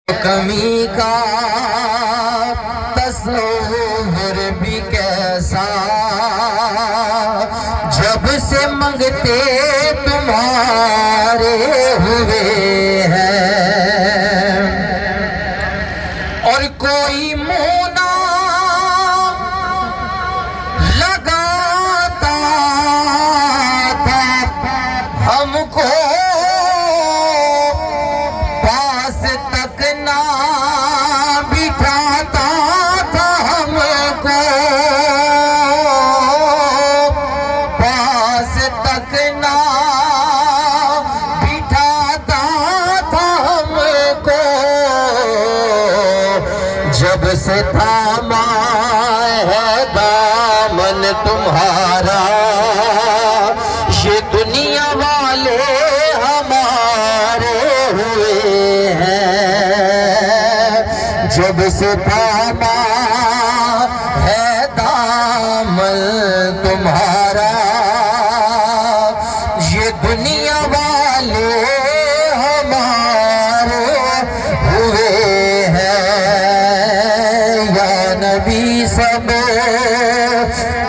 کمی کا تصور بھی کیسا، جب سے منگتے تمہارے ہوئے ہیں، اور کوئی منہ نہ لگاتا تھا ہم کو، جب سے تھاما ہے دامن تمہارا، یہ دنیا والے ہمارے ہوئے ہیں، جب سے تھاما ہے دامن تمہارا، یہ دنیا والے ہمارے ہوئے ہیں۔ نبی سب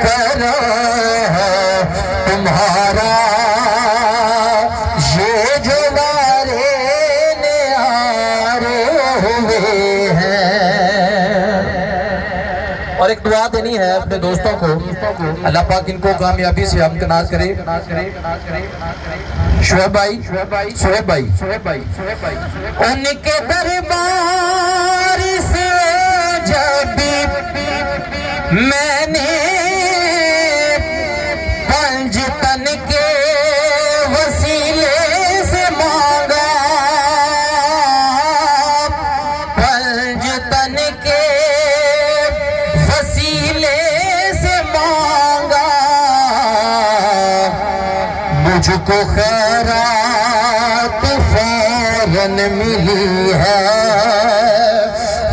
کرم ہے تمہارا، یہ جو بارے نیارے ہوئے ہیں۔ اور ایک دعا دینی ہے اپنے دوستوں کو، اللہ پاک ان کو کامیابی سے امکناز کرے۔ شعیب بھائی ان کے دربار سے جب میں نے پنج تن کے وسیلے سے مانگا، پنج تن کے وسیلے سے مانگا، مجھ کو خیرات فوراً ملی ہے،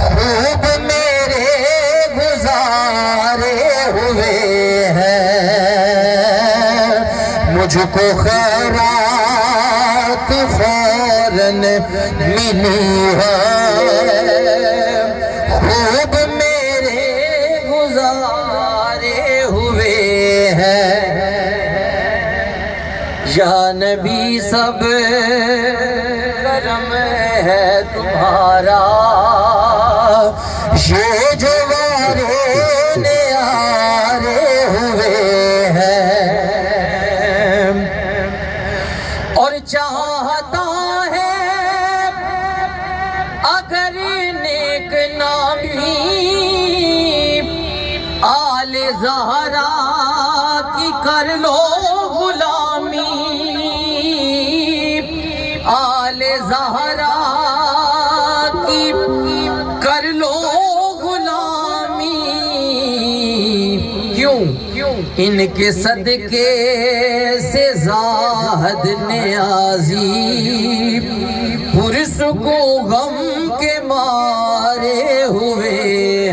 خوب میرے گزارے ہوئے ہیں، مجھ کو خیرات فوراً ملی ہے، خوب میرے گزارے ہوئے ہیں۔ یا نبی سب کرم ہے تمہارا، یہ جو بارے نیارے ہوئے ہیں، اور چاہتا ہے اگر نیک نامی آل زہرا کی کر لو غلامی، آل زہرا کی کر لو غلامی، کیوں ان کے صدقے سے زاہد نیازی پرس کو غم کے مارے ہوئے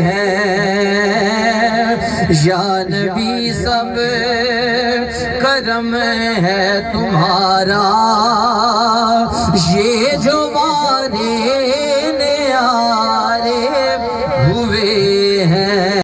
ہیں۔ یا نبی سب کرم ہے تمہارا، یہ جو